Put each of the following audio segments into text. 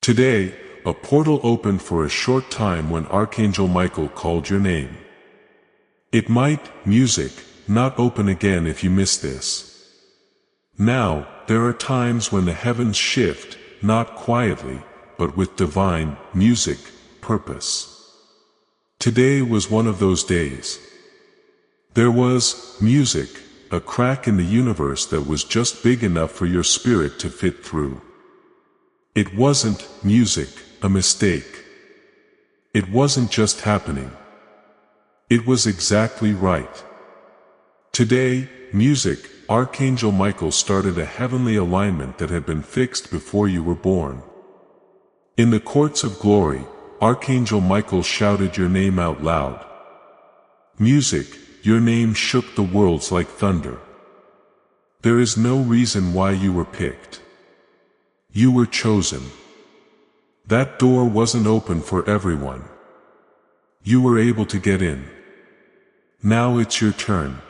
Today, a portal opened for a short time when Archangel Michael called your name. It might, music, not open again if you miss this. Now, there are times when the heavens shift, not quietly, but with divine, music, purpose. Today was one of those days. There was, music, a crack in the universe that was just big enough for your spirit to fit through. It wasn't, music, a mistake. It wasn't just happening. It was exactly right. Today, music, Archangel Michael started a heavenly alignment that had been fixed before you were born. In the courts of glory, Archangel Michael shouted your name out loud. Music, your name shook the worlds like thunder. There is no reason why you were picked. You were chosen. That door wasn't open for everyone. You were able to get in. Now it's your turn.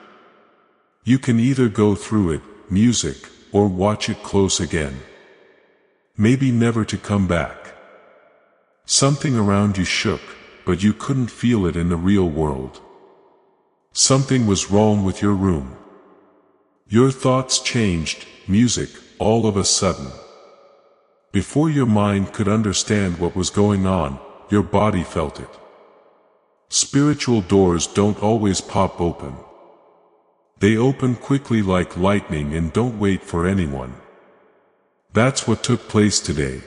You can either go through it, music, or watch it close again. Maybe never to come back. Something around you shook, but you couldn't feel it in the real world. Something was wrong with your room. Your thoughts changed, music, all of a sudden. Before your mind could understand what was going on, your body felt it. Spiritual doors don't always pop open. They open quickly like lightning and don't wait for anyone. That's what took place today.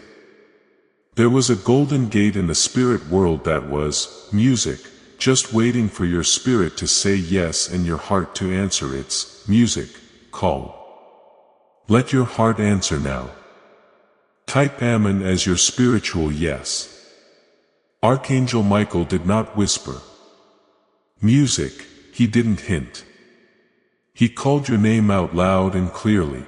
There was a golden gate in the spirit world that was, music, just waiting for your spirit to say yes and your heart to answer its, music, call. Let your heart answer now. Type Amen as your spiritual yes. Archangel Michael did not whisper. Music, he didn't hint. He called your name out loud and clearly.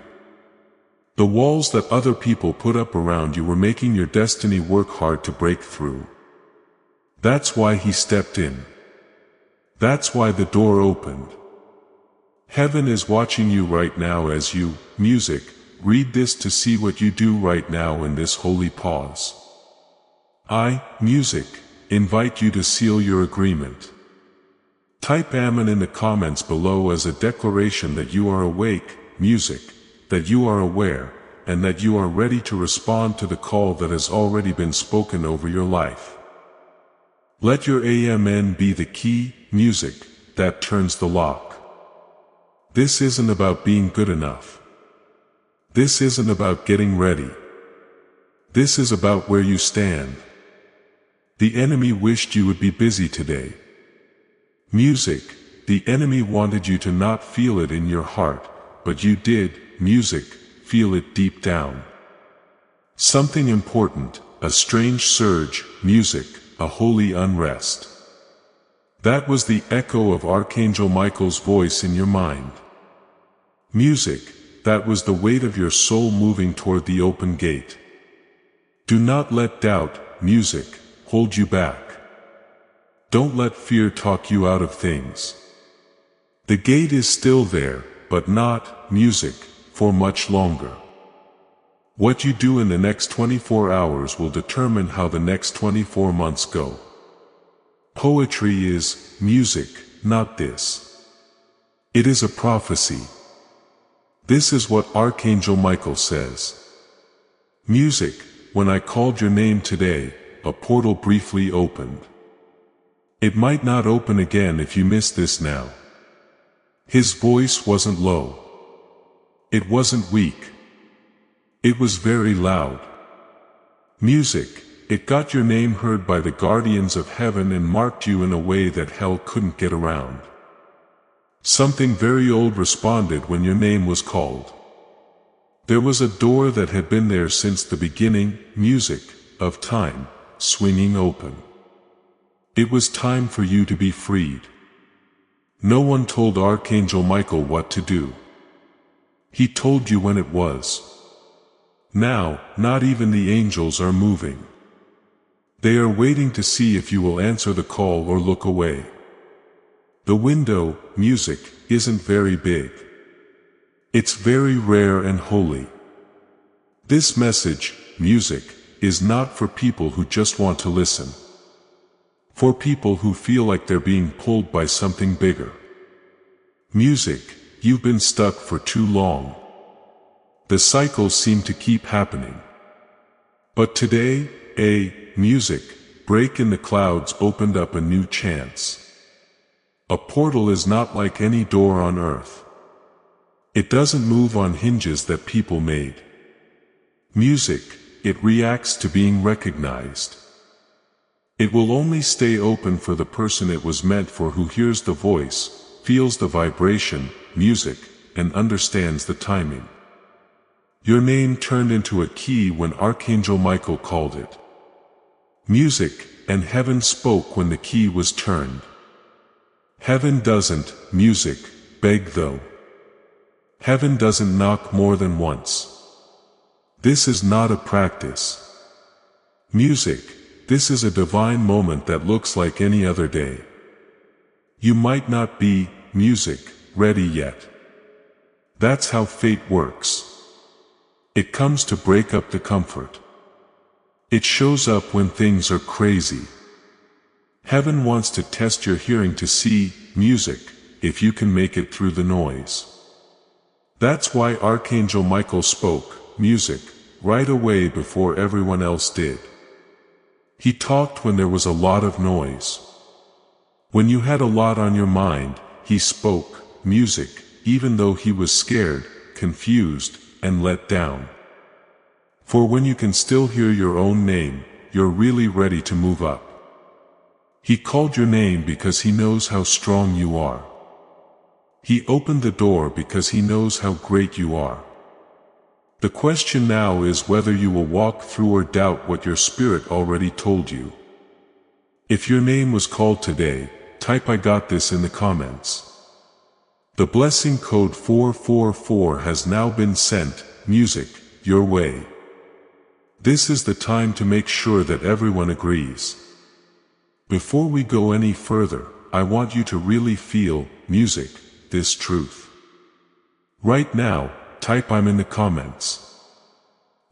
The walls that other people put up around you were making your destiny work hard to break through. That's why he stepped in. That's why the door opened. Heaven is watching you right now as you, music, read this to see what you do right now in this holy pause. I, music, invite you to seal your agreement. Type Amen in the comments below as a declaration that you are awake, music, that you are aware, and that you are ready to respond to the call that has already been spoken over your life. Let your Amen be the key, music, that turns the lock. This isn't about being good enough. This isn't about getting ready. This is about where you stand. The enemy wished you would be busy today. Music, the enemy wanted you to not feel it in your heart, but you did, music, feel it deep down. Something important, a strange surge, music, a holy unrest. That was the echo of Archangel Michael's voice in your mind. Music, that was the weight of your soul moving toward the open gate. Do not let doubt, music, hold you back. Don't let fear talk you out of things. The gate is still there, but not, music, for much longer. What you do in the next 24 hours will determine how the next 24 months go. Poetry is, music, not this. It is a prophecy. This is what Archangel Michael says. Music, when I called your name today, a portal briefly opened. It might not open again if you miss this now. His voice wasn't low. It wasn't weak. It was very loud. Music, it got your name heard by the guardians of heaven and marked you in a way that hell couldn't get around. Something very old responded when your name was called. There was a door that had been there since the beginning, music, of time, swinging open. It was time for you to be freed. No one told Archangel Michael what to do. He told you when it was. Now, not even the angels are moving. They are waiting to see if you will answer the call or look away. The window, music, isn't very big. It's very rare and holy. This message, music, is not for people who just want to listen. For people who feel like they're being pulled by something bigger. Music, you've been stuck for too long. The cycles seem to keep happening. But today, music, break in the clouds opened up a new chance. A portal is not like any door on earth. It doesn't move on hinges that people made. Music, it reacts to being recognized. It will only stay open for the person it was meant for, who hears the voice, feels the vibration, music, and understands the timing. Your name turned into a key when Archangel Michael called it. Music, and heaven spoke when the key was turned. Heaven doesn't, music, beg though. Heaven doesn't knock more than once. This is not a practice. Music, this is a divine moment that looks like any other day. You might not be, music, ready yet. That's how fate works. It comes to break up the comfort. It shows up when things are crazy. Heaven wants to test your hearing to see, music, if you can make it through the noise. That's why Archangel Michael spoke, music, right away before everyone else did. He talked when there was a lot of noise. When you had a lot on your mind, he spoke, music, even though he was scared, confused, and let down. For when you can still hear your own name, you're really ready to move up. He called your name because he knows how strong you are. He opened the door because he knows how great you are. The question now is whether you will walk through or doubt what your spirit already told you. If your name was called today, type "I got this" in the comments. The blessing code 444 has now been sent, music, your way. This is the time to make sure that everyone agrees. Before we go any further, I want you to really feel, music, this truth. Right now, type "I'm" in the comments.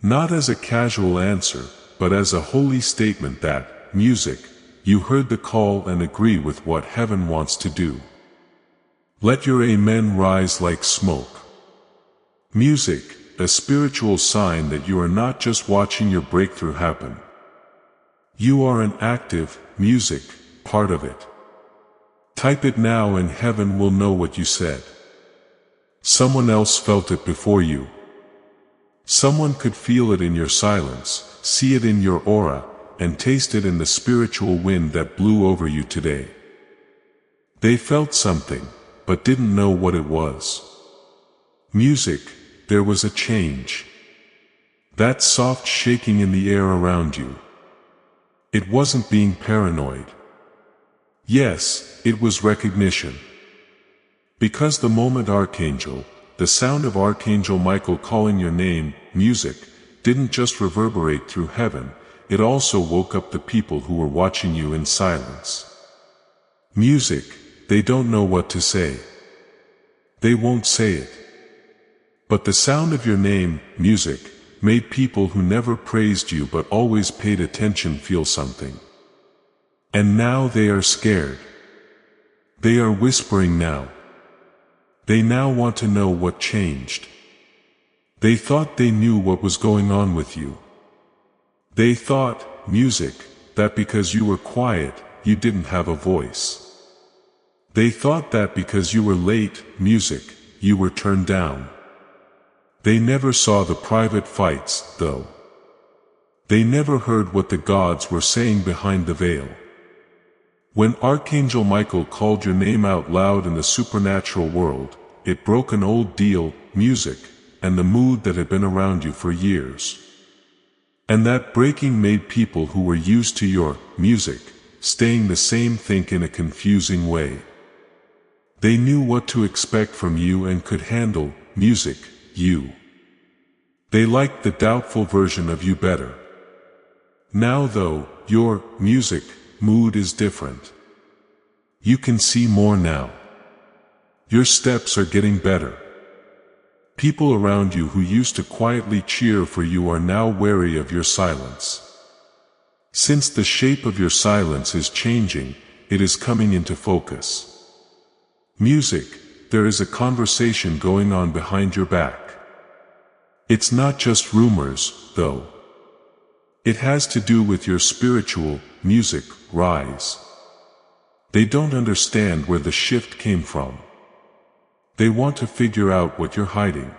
Not as a casual answer, but as a holy statement that, music, you heard the call and agree with what heaven wants to do. Let your amen rise like smoke. Music, a spiritual sign that you are not just watching your breakthrough happen. You are an active, music, part of it. Type it now and heaven will know what you said. Someone else felt it before you. Someone could feel it in your silence, see it in your aura, and taste it in the spiritual wind that blew over you today. They felt something, but didn't know what it was. Music, there was a change. That soft shaking in the air around you. It wasn't being paranoid. Yes, it was recognition. Because the moment Archangel, the sound of Archangel Michael calling your name, music, didn't just reverberate through heaven, it also woke up the people who were watching you in silence. Music, they don't know what to say. They won't say it. But the sound of your name, music, made people who never praised you but always paid attention feel something. And now they are scared. They are whispering now. They now want to know what changed. They thought they knew what was going on with you. They thought, music, that because you were quiet, you didn't have a voice. They thought that because you were late, music, you were turned down. They never saw the private fights, though. They never heard what the gods were saying behind the veil. When Archangel Michael called your name out loud in the supernatural world, it broke an old deal, music, and the mood that had been around you for years. And that breaking made people who were used to your music, staying the same, think in a confusing way. They knew what to expect from you and could handle, music, you. They liked the doubtful version of you better. Now though, your music mood is different. You can see more now. Your steps are getting better. People around you who used to quietly cheer for you are now wary of your silence. Since the shape of your silence is changing, it is coming into focus. Music, there is a conversation going on behind your back. It's not just rumors, though. It has to do with your spiritual, music, rise. They don't understand where the shift came from. They want to figure out what you're hiding.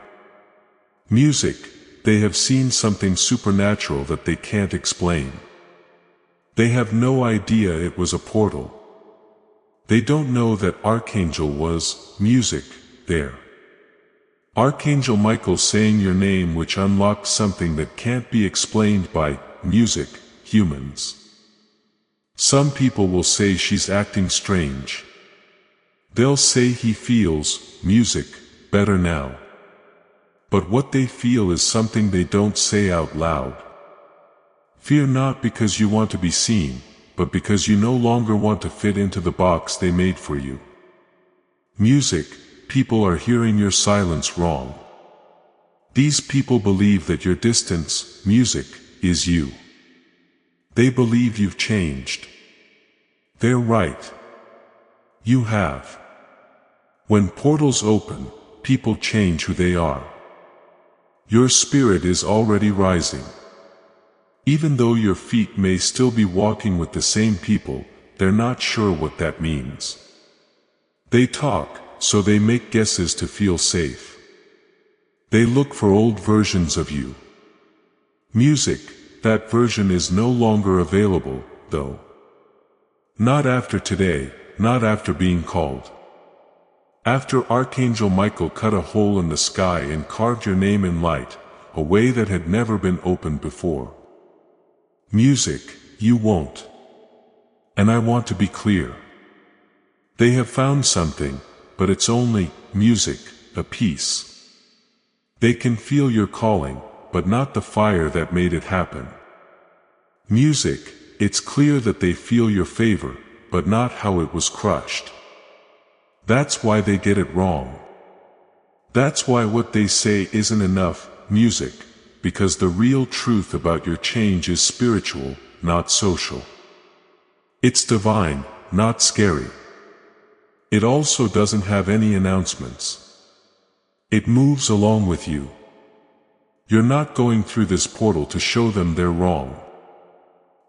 Music, they have seen something supernatural that they can't explain. They have no idea it was a portal. They don't know that Archangel was, music, there. Archangel Michael saying your name, which unlocks something that can't be explained by, music, humans. Some people will say she's acting strange. They'll say he feels, music, better now. But what they feel is something they don't say out loud. Fear not because you want to be seen, but because you no longer want to fit into the box they made for you. Music, people are hearing your silence wrong. These people believe that your distance, music, is you. They believe you've changed. They're right. You have. When portals open, people change who they are. Your spirit is already rising. Even though your feet may still be walking with the same people, they're not sure what that means. They talk, so they make guesses to feel safe. They look for old versions of you. Music, that version is no longer available, though. Not after today, not after being called. After Archangel Michael cut a hole in the sky and carved your name in light, a way that had never been opened before. Music, you won't. And I want to be clear. They have found something, but it's only, music, a piece. They can feel your calling, but not the fire that made it happen. Music, it's clear that they feel your favor, but not how it was crushed. That's why they get it wrong. That's why what they say isn't enough, music, because the real truth about your change is spiritual, not social. It's divine, not scary. It also doesn't have any announcements. It moves along with you. You're not going through this portal to show them they're wrong.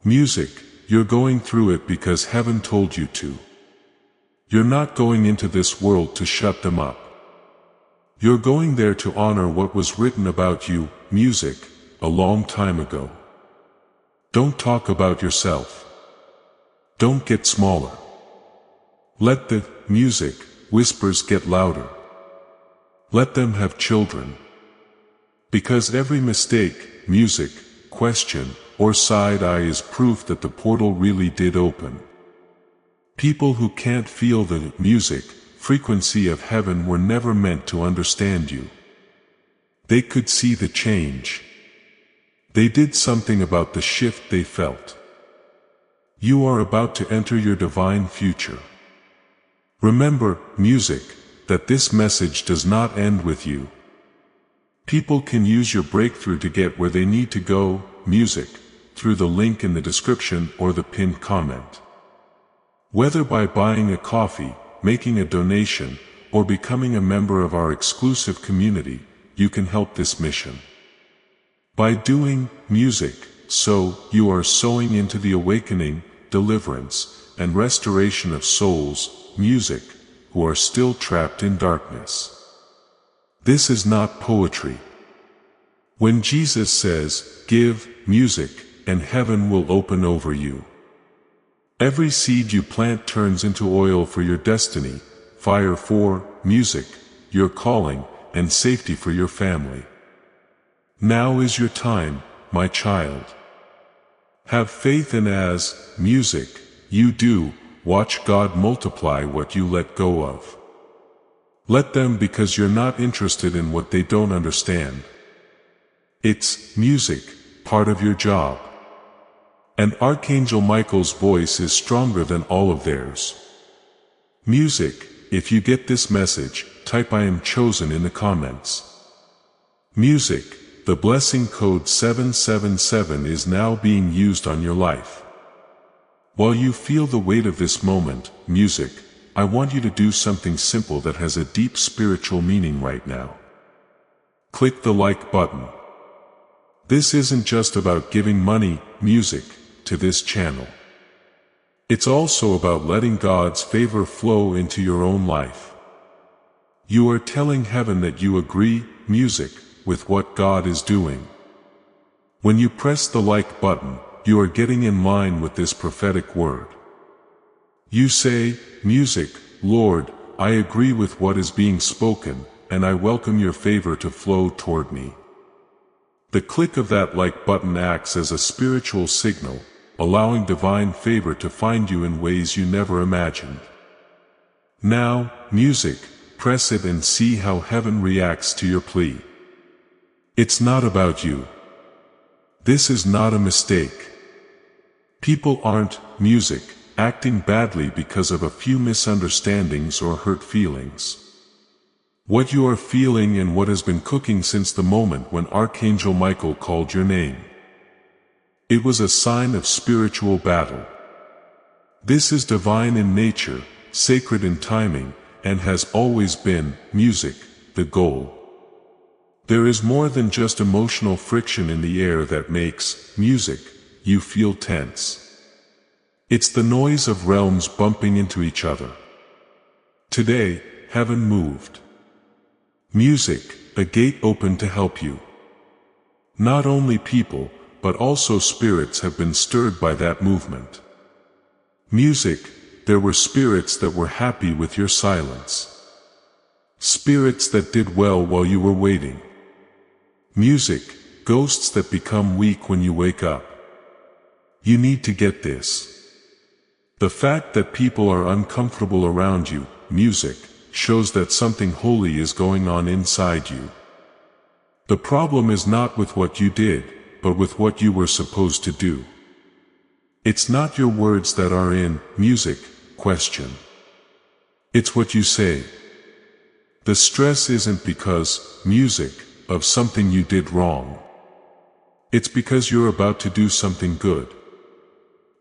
Music, you're going through it because heaven told you to. You're not going into this world to shut them up. You're going there to honor what was written about you, music, a long time ago. Don't talk about yourself. Don't get smaller. Let the music whispers get louder. Let them have children. Because every mistake, music, question, or side eye is proof that the portal really did open. People who can't feel the music, frequency of heaven were never meant to understand you. They could see the change. They did something about the shift they felt. You are about to enter your divine future. Remember, music, that this message does not end with you. People can use your breakthrough to get where they need to go, music, through the link in the description or the pinned comment. Whether by buying a coffee, making a donation, or becoming a member of our exclusive community, you can help this mission. By doing music, so you are sowing into the awakening, deliverance, and restoration of souls, music, who are still trapped in darkness. This is not poetry. When Jesus says, "Give music, and heaven will open over you." Every seed you plant turns into oil for your destiny, fire for music, your calling, and safety for your family. Now is your time, my child. Have faith, and as music, you do, watch God multiply what you let go of. Let them, because you're not interested in what they don't understand. It's music, part of your job. And Archangel Michael's voice is stronger than all of theirs. Music, if you get this message, type "I am chosen" in the comments. Music, the blessing code 777 is now being used on your life. While you feel the weight of this moment, music, I want you to do something simple that has a deep spiritual meaning right now. Click the like button. This isn't just about giving money, music, to this channel. It's also about letting God's favor flow into your own life. You are telling heaven that you agree, music, with what God is doing. When you press the like button, you are getting in line with this prophetic word. You say, music, Lord, I agree with what is being spoken, and I welcome your favor to flow toward me. The click of that like button acts as a spiritual signal, allowing divine favor to find you in ways you never imagined. Now, music, press it and see how heaven reacts to your plea. It's not about you. This is not a mistake. People aren't, music, acting badly because of a few misunderstandings or hurt feelings. What you are feeling and what has been cooking since the moment when Archangel Michael called your name. It was a sign of spiritual battle. This is divine in nature, sacred in timing, and has always been, music, the goal. There is more than just emotional friction in the air that makes, music, you feel tense. It's the noise of realms bumping into each other. Today, heaven moved. Music, a gate opened to help you. Not only people, but also spirits have been stirred by that movement. Music, there were spirits that were happy with your silence. Spirits that did well while you were waiting. Music, ghosts that become weak when you wake up. You need to get this. The fact that people are uncomfortable around you, music, shows that something holy is going on inside you. The problem is not with what you did, but with what you were supposed to do. It's not your words that are in music question. It's what you say. The stress isn't because music of something you did wrong. It's because you're about to do something good.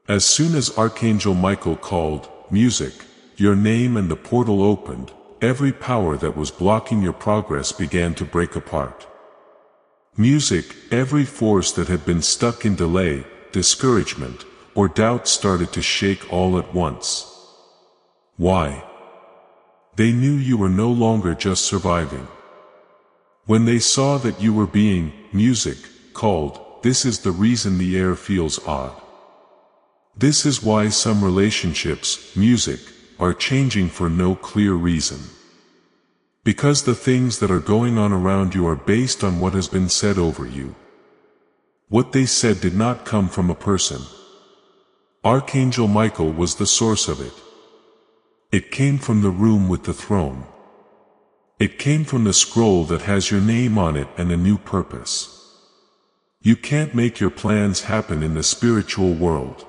As soon as Archangel Michael called music, your name and the portal opened, every power that was blocking your progress began to break apart. Music, every force that had been stuck in delay, discouragement, or doubt started to shake all at once. Why? They knew you were no longer just surviving. When they saw that you were being, music, called, this is the reason the air feels odd. This is why some relationships, music, are changing for no clear reason. Because the things that are going on around you are based on what has been said over you. What they said did not come from a person. Archangel Michael was the source of it. It came from the room with the throne. It came from the scroll that has your name on it and a new purpose. You can't make your plans happen in the spiritual world.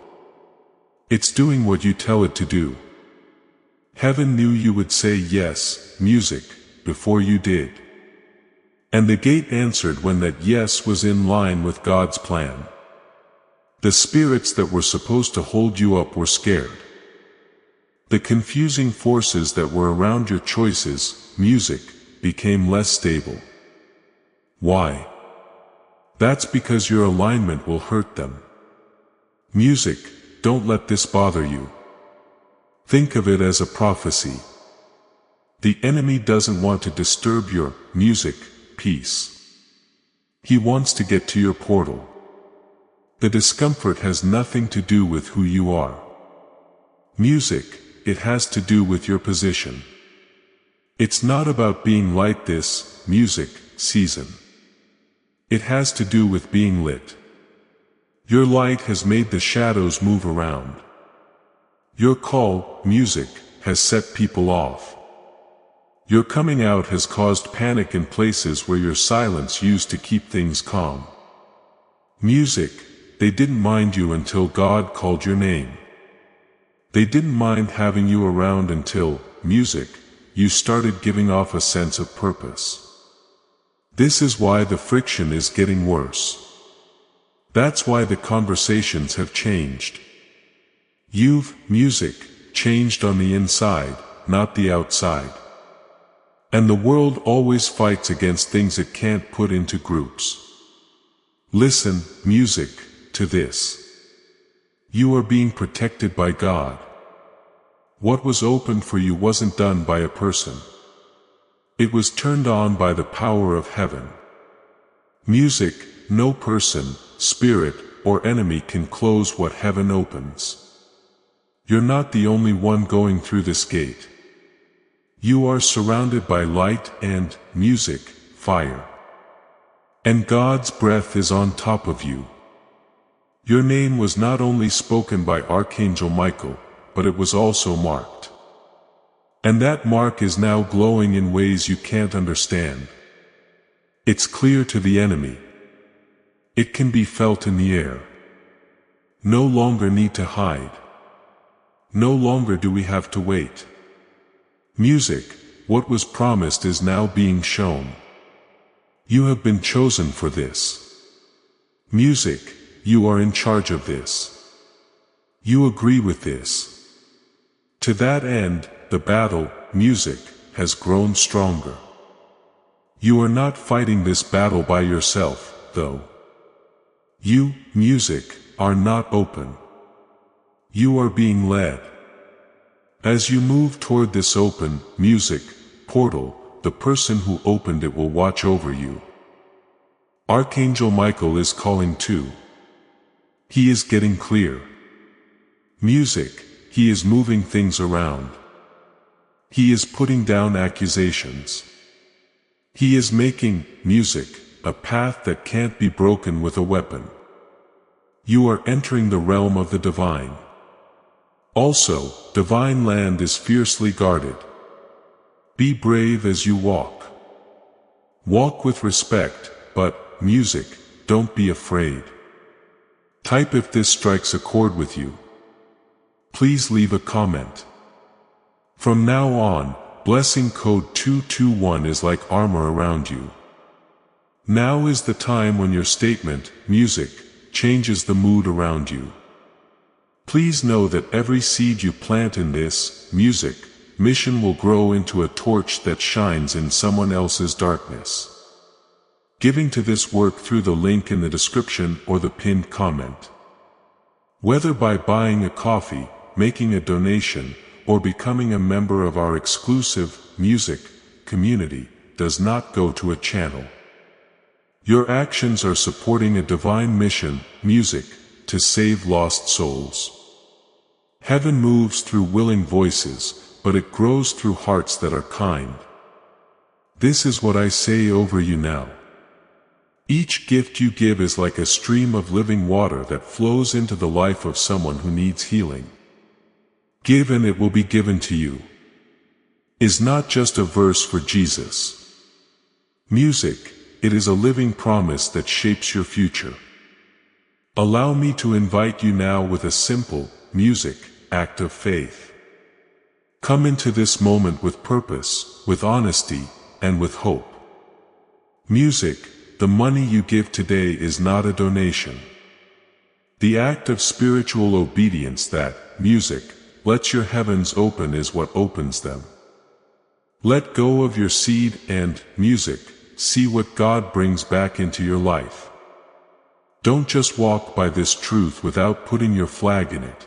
It's doing what you tell it to do. Heaven knew you would say yes, music, before you did. And the gate answered when that yes was in line with God's plan. The spirits that were supposed to hold you up were scared. The confusing forces that were around your choices, music, became less stable. Why? That's because your alignment will hurt them. Music, don't let this bother you. Think of it as a prophecy. The enemy doesn't want to disturb your music peace. He wants to get to your portal. The discomfort has nothing to do with who you are. Music, it has to do with your position. It's not about being like this music season. It has to do with being lit. Your light has made the shadows move around. Your call, music, has set people off. Your coming out has caused panic in places where your silence used to keep things calm. Music, they didn't mind you until God called your name. They didn't mind having you around until, music, you started giving off a sense of purpose. This is why the friction is getting worse. That's why the conversations have changed. Music, changed on the inside, not the outside. And the world always fights against things it can't put into groups. Listen, music, to this. You are being protected by God. What was open for you wasn't done by a person. It was turned on by the power of heaven. Music, no person, spirit, or enemy can close what heaven opens. You're not the only one going through this gate. You are surrounded by light and music, fire. And God's breath is on top of you. Your name was not only spoken by Archangel Michael, but it was also marked. And that mark is now glowing in ways you can't understand. It's clear to the enemy. It can be felt in the air. No longer need to hide. No longer do we have to wait. Music, what was promised is now being shown. You have been chosen for this. Music, you are in charge of this. You agree with this. To that end, the battle, music, has grown stronger. You are not fighting this battle by yourself, though. You, music, are not open. You are being led. As you move toward this open, music, portal, the person who opened it will watch over you. Archangel Michael is calling too. He is getting clear. Music, he is moving things around. He is putting down accusations. He is making, music, a path that can't be broken with a weapon. You are entering the realm of the divine. Also, divine land is fiercely guarded. Be brave as you walk. Walk with respect, but, music, don't be afraid. Type if this strikes a chord with you. Please leave a comment. From now on, blessing code 221 is like armor around you. Now is the time when your statement, music, changes the mood around you. Please know that every seed you plant in this, music, mission will grow into a torch that shines in someone else's darkness. Giving to this work through the link in the description or the pinned comment. Whether by buying a coffee, making a donation, or becoming a member of our exclusive, music, community, does not go to a channel. Your actions are supporting a divine mission, music, to save lost souls. Heaven moves through willing voices, but it grows through hearts that are kind. This is what I say over you now. Each gift you give is like a stream of living water that flows into the life of someone who needs healing. Give and it will be given to you. Is not just a verse for Jesus. Music, it is a living promise that shapes your future. Allow me to invite you now with a simple, music, act of faith. Come into this moment with purpose, with honesty, and with hope. Music, the money you give today is not a donation. The act of spiritual obedience that, music, lets your heavens open is what opens them. Let go of your seed and, music, see what God brings back into your life. Don't just walk by this truth without putting your flag in it.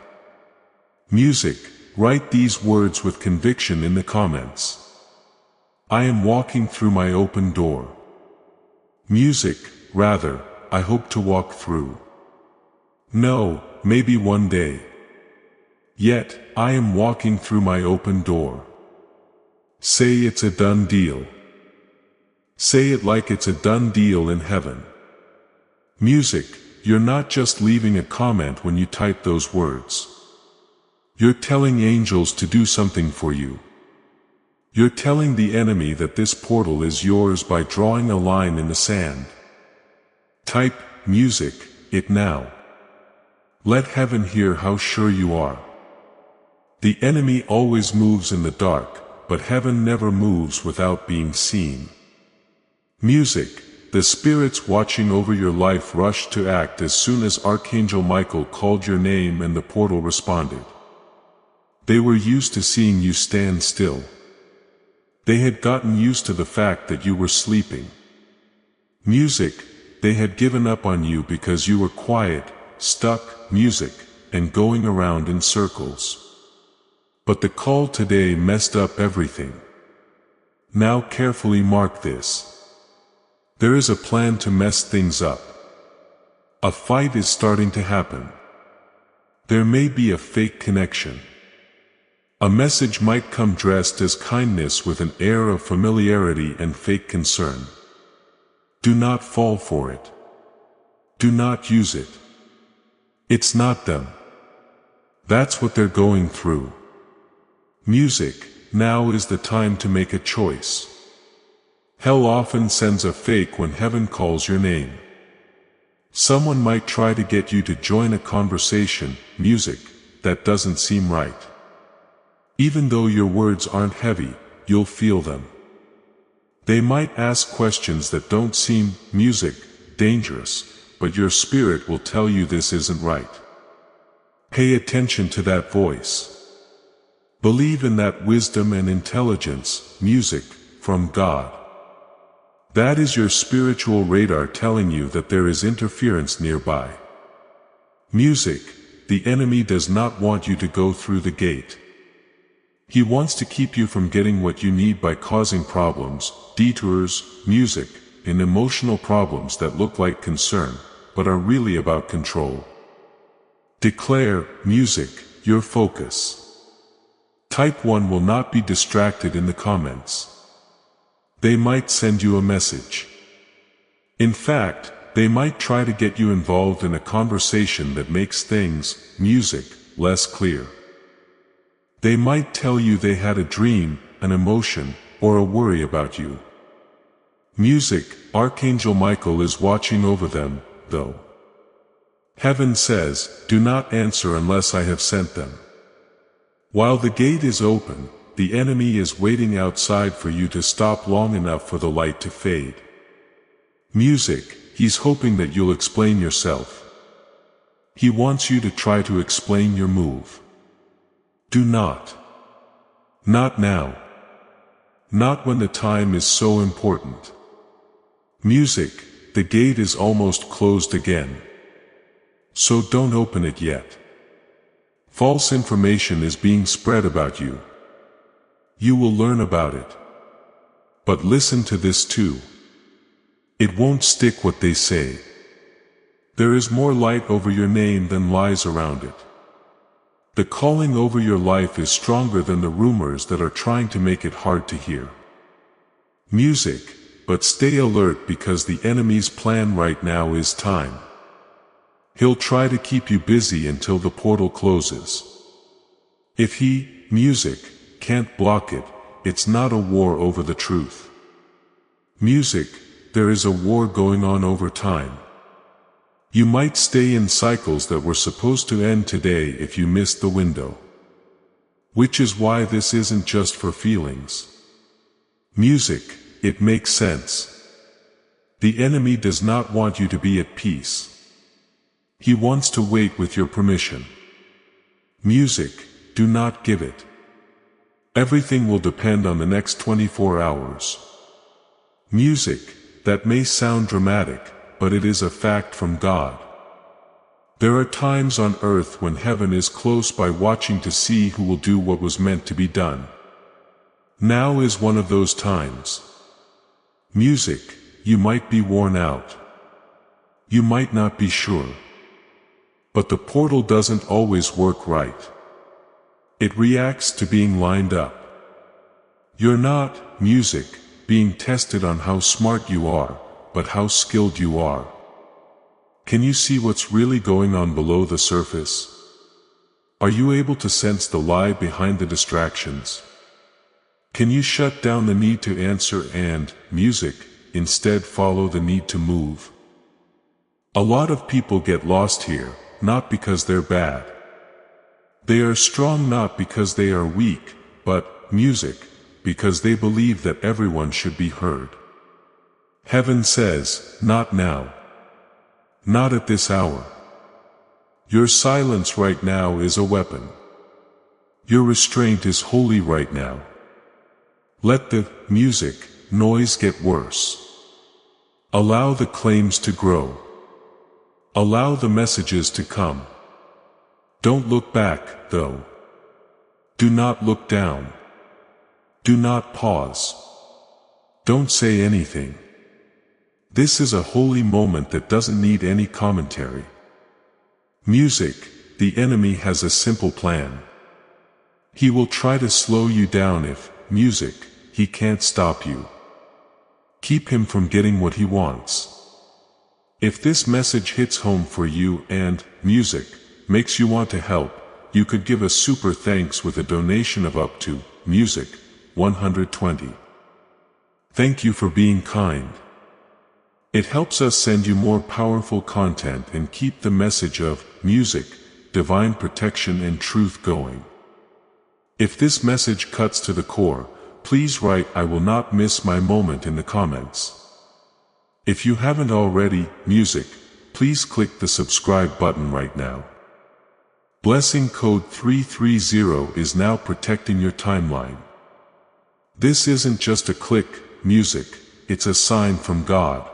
Music, write these words with conviction in the comments. I am walking through my open door. Music, rather, I hope to walk through. No, maybe one day. Yet, I am walking through my open door. Say it's a done deal. Say it like it's a done deal in heaven. Music, you're not just leaving a comment when you type those words. You're telling angels to do something for you. You're telling the enemy that this portal is yours by drawing a line in the sand. Type, music, it now. Let heaven hear how sure you are. The enemy always moves in the dark, but heaven never moves without being seen. Music, the spirits watching over your life rushed to act as soon as Archangel Michael called your name and the portal responded. They were used to seeing you stand still. They had gotten used to the fact that you were sleeping. Music, they had given up on you because you were quiet, stuck, music, and going around in circles. But the call today messed up everything. Now carefully mark this. There is a plan to mess things up. A fight is starting to happen. There may be a fake connection. A message might come dressed as kindness with an air of familiarity and fake concern. Do not fall for it. Do not use it. It's not them. That's what they're going through. Music, now is the time to make a choice. Hell often sends a fake when heaven calls your name. Someone might try to get you to join a conversation, music, that doesn't seem right. Even though your words aren't heavy, you'll feel them. They might ask questions that don't seem, music, dangerous, but your spirit will tell you this isn't right. Pay attention to that voice. Believe in that wisdom and intelligence, music, from God. That is your spiritual radar telling you that there is interference nearby. Music, the enemy does not want you to go through the gate. He wants to keep you from getting what you need by causing problems, detours, music, and emotional problems that look like concern, but are really about control. Declare, music, your focus. Type 1 will not be distracted in the comments. They might send you a message. In fact, they might try to get you involved in a conversation that makes things, music, less clear. They might tell you they had a dream, an emotion, or a worry about you. Music, Archangel Michael is watching over them, though. Heaven says, do not answer unless I have sent them. While the gate is open, the enemy is waiting outside for you to stop long enough for the light to fade. Music, he's hoping that you'll explain yourself. He wants you to try to explain your move. Do not. Not now. Not when the time is so important. Music, the gate is almost closed again. So don't open it yet. False information is being spread about you. You will learn about it. But listen to this too. It won't stick what they say. There is more light over your name than lies around it. The calling over your life is stronger than the rumors that are trying to make it hard to hear. Music, but stay alert because the enemy's plan right now is time. He'll try to keep you busy until the portal closes. If he, music, can't block it, it's not a war over the truth. Music, there is a war going on over time. You might stay in cycles that were supposed to end today if you missed the window. Which is why this isn't just for feelings. Music, it makes sense. The enemy does not want you to be at peace. He wants to wait with your permission. Music, do not give it. Everything will depend on the next 24 hours. Music, that may sound dramatic, but it is a fact from God. There are times on earth when heaven is close by watching to see who will do what was meant to be done. Now is one of those times. Music, you might be worn out. You might not be sure. But the portal doesn't always work right. It reacts to being lined up. You're not, music, being tested on how smart you are, but how skilled you are. Can you see what's really going on below the surface? Are you able to sense the lie behind the distractions? Can you shut down the need to answer and, music, instead follow the need to move? A lot of people get lost here, not because they're bad. They are strong not because they are weak, but, music, because they believe that everyone should be heard. Heaven says, not now. Not at this hour. Your silence right now is a weapon. Your restraint is holy right now. Let the music, noise get worse. Allow the claims to grow. Allow the messages to come. Don't look back, though. Do not look down. Do not pause. Don't say anything. This is a holy moment that doesn't need any commentary. Music, the enemy has a simple plan. He will try to slow you down if, music, he can't stop you. Keep him from getting what he wants. If this message hits home for you and, music, makes you want to help, you could give a super thanks with a donation of up to, music, 120. Thank you for being kind. It helps us send you more powerful content and keep the message of, music, divine protection and truth going. If this message cuts to the core, please write "I will not miss my moment" in the comments. If you haven't already, music, please click the subscribe button right now. Blessing code 330 is now protecting your timeline. This isn't just a click, music, it's a sign from God.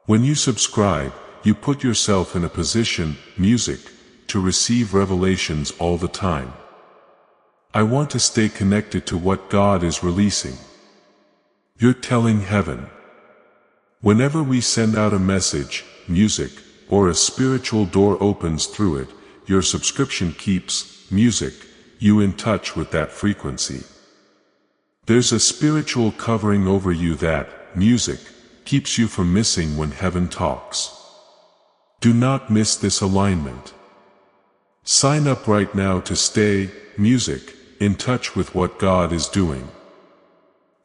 When you subscribe, you put yourself in a position, music, to receive revelations all the time. I want to stay connected to what God is releasing. You're telling heaven. Whenever we send out a message, music, or a spiritual door opens through it, your subscription keeps, music, you in touch with that frequency. There's a spiritual covering over you that, music, keeps you from missing when heaven talks. Do not miss this alignment. Sign up right now to stay, music, in touch with what God is doing.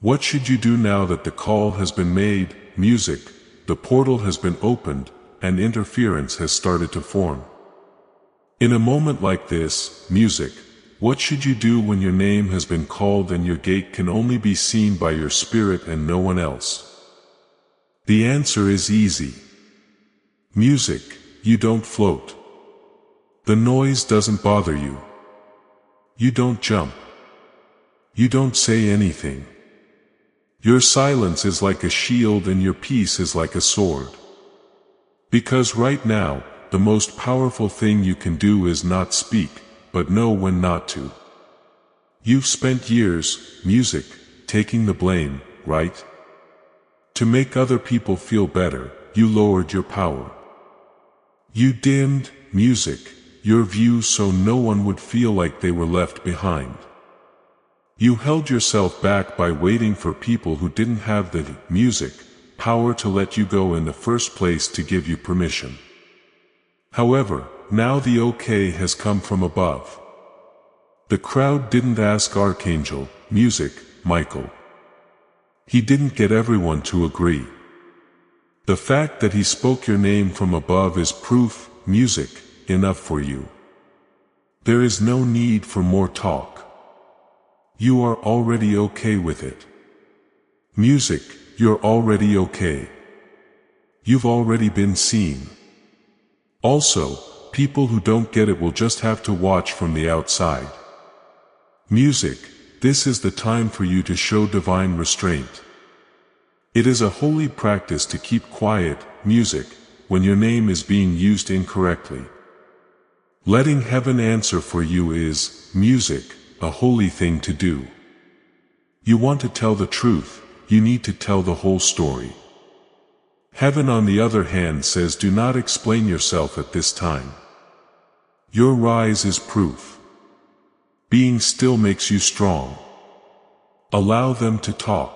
What should you do now that the call has been made, music, the portal has been opened, and interference has started to form? In a moment like this, music, what should you do when your name has been called and your gate can only be seen by your spirit and no one else? The answer is easy. Music, you don't float. The noise doesn't bother you. You don't jump. You don't say anything. Your silence is like a shield and your peace is like a sword. Because right now, the most powerful thing you can do is not speak, but know when not to. You've spent years, music, taking the blame, right? To make other people feel better, you lowered your power. You dimmed, music, your view so no one would feel like they were left behind. You held yourself back by waiting for people who didn't have the music power to let you go in the first place to give you permission. However, now the okay has come from above. The crowd didn't ask Archangel, music, Michael. He didn't get everyone to agree. The fact that he spoke your name from above is proof, music, enough for you. There is no need for more talk. You are already okay with it. Music, you're already okay. You've already been seen. Also, people who don't get it will just have to watch from the outside. Music, this is the time for you to show divine restraint. It is a holy practice to keep quiet, music, when your name is being used incorrectly. Letting heaven answer for you is, music, a holy thing to do. You want to tell the truth, you need to tell the whole story. Heaven on the other hand says do not explain yourself at this time. Your rise is proof. Being still makes you strong. Allow them to talk.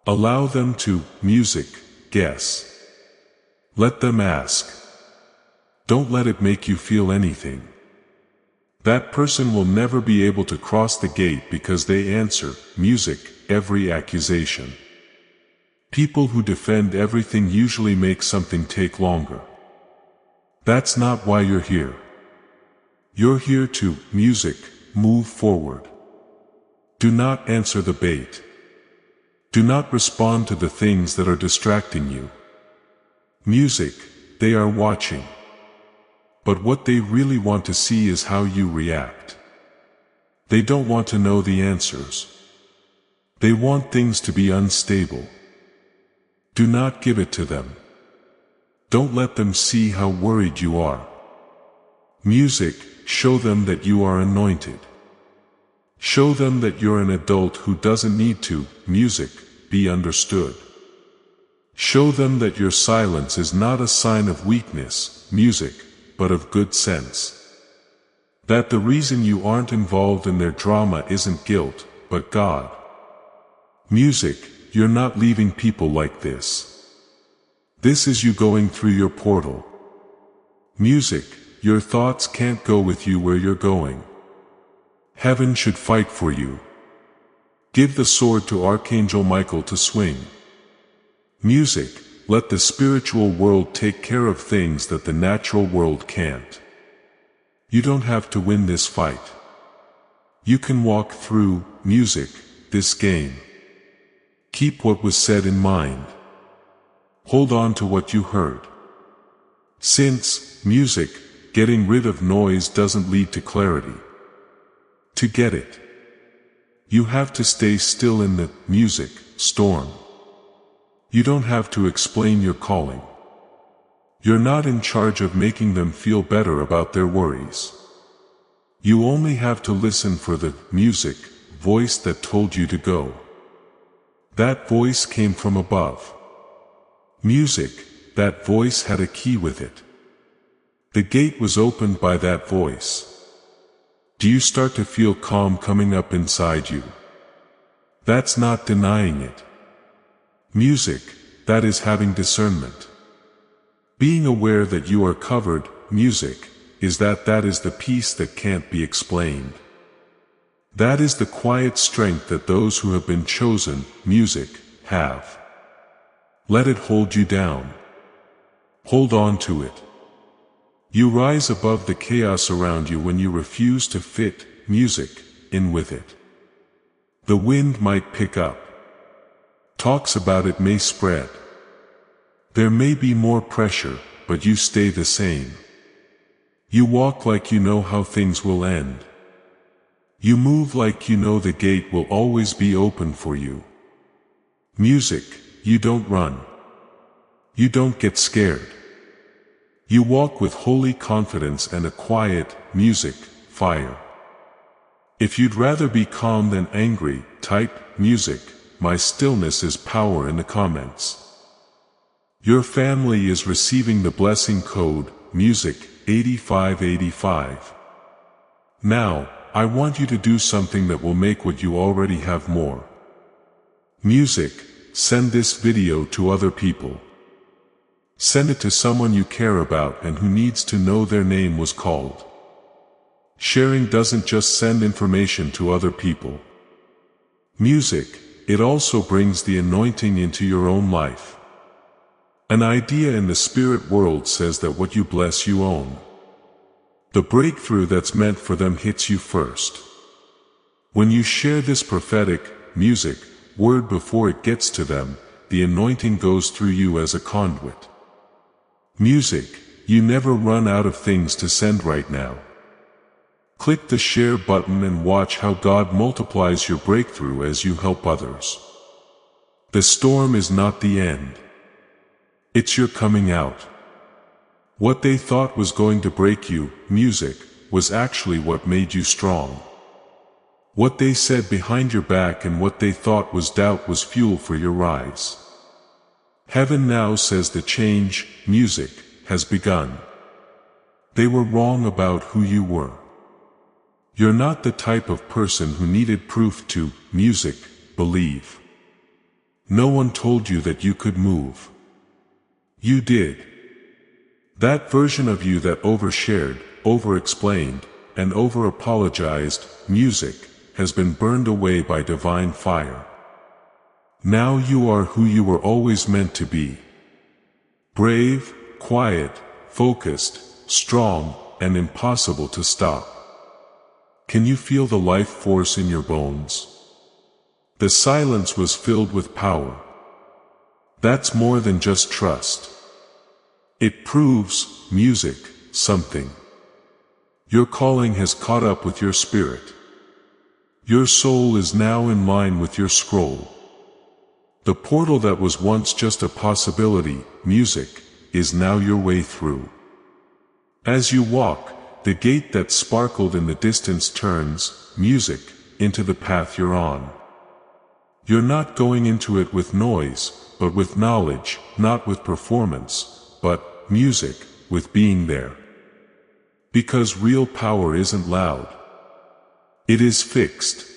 Allow them to, music, guess. Let them ask. Don't let it make you feel anything. That person will never be able to cross the gate because they answer, music, every accusation. People who defend everything usually make something take longer. That's not why you're here. You're here to, music, move forward. Do not answer the bait. Do not respond to the things that are distracting you. Music, they are watching. But what they really want to see is how you react. They don't want to know the answers. They want things to be unstable. Do not give it to them. Don't let them see how worried you are. Music, show them that you are anointed. Show them that you're an adult who doesn't need to, music, be understood. Show them that your silence is not a sign of weakness, music, but of good sense. That the reason you aren't involved in their drama isn't guilt, but God. Music, you're not leaving people like this. This is you going through your portal. Music, your thoughts can't go with you where you're going. Heaven should fight for you. Give the sword to Archangel Michael to swing. Music, let the spiritual world take care of things that the natural world can't. You don't have to win this fight. You can walk through, music, this game. Keep what was said in mind. Hold on to what you heard. Since, music, getting rid of noise doesn't lead to clarity. To get it, you have to stay still in the music storm. You don't have to explain your calling. You're not in charge of making them feel better about their worries. You only have to listen for the music voice that told you to go. That voice came from above. Music, that voice had a key with it. The gate was opened by that voice. Do you start to feel calm coming up inside you? That's not denying it. Music, that is having discernment. Being aware that you are covered, music, is that is the peace that can't be explained. That is the quiet strength that those who have been chosen, music, have. Let it hold you down. Hold on to it. You rise above the chaos around you when you refuse to fit, music, in with it. The wind might pick up. Talks about it may spread. There may be more pressure, but you stay the same. You walk like you know how things will end. You move like you know the gate will always be open for you. Music, you don't run. You don't get scared. You walk with holy confidence and a quiet, music, fire. If you'd rather be calm than angry, type, music, my stillness is power in the comments. Your family is receiving the blessing code, music, 8585. Now, I want you to do something that will make what you already have more. Music, send this video to other people. Send it to someone you care about and who needs to know their name was called. Sharing doesn't just send information to other people. Music, it also brings the anointing into your own life. An idea in the spirit world says that what you bless you own. The breakthrough that's meant for them hits you first. When you share this prophetic, music, word before it gets to them, the anointing goes through you as a conduit. Music, you never run out of things to send right now. Click the share button and watch how God multiplies your breakthrough as you help others. The storm is not the end. It's your coming out. What they thought was going to break you, music, was actually what made you strong. What they said behind your back and what they thought was doubt was fuel for your rise. Heaven now says the change, music, has begun. They were wrong about who you were. You're not the type of person who needed proof to, music, believe. No one told you that you could move. You did. That version of you that overshared, over-explained, and over-apologized, music, has been burned away by divine fire. Now you are who you were always meant to be. Brave, quiet, focused, strong, and impossible to stop. Can you feel the life force in your bones? The silence was filled with power. That's more than just trust. It proves, music, something. Your calling has caught up with your spirit. Your soul is now in line with your scroll. The portal that was once just a possibility, music, is now your way through. As you walk, the gate that sparkled in the distance turns, music, into the path you're on. You're not going into it with noise, but with knowledge, not with performance, but music, with being there. Because real power isn't loud. It is fixed.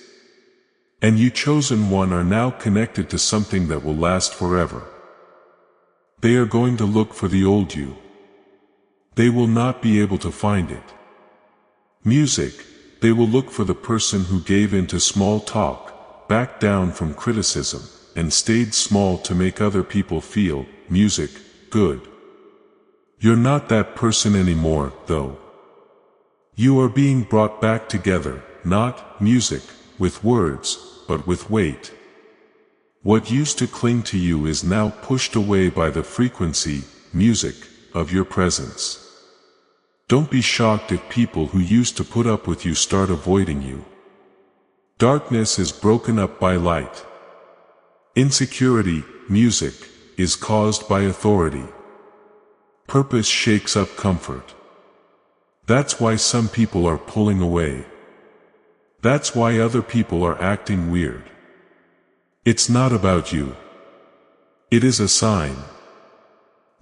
And you chosen one are now connected to something that will last forever. They are going to look for the old you. They will not be able to find it. Music, they will look for the person who gave in to small talk, backed down from criticism, and stayed small to make other people feel, music, good. You're not that person anymore, though. You are being brought back together, not, music, with words, but with weight. What used to cling to you is now pushed away by the frequency, music, of your presence. Don't be shocked if people who used to put up with you start avoiding you. Darkness is broken up by light. Insecurity, music, is caused by authority. Purpose shakes up comfort. That's why some people are pulling away. That's why other people are acting weird. It's not about you. It is a sign.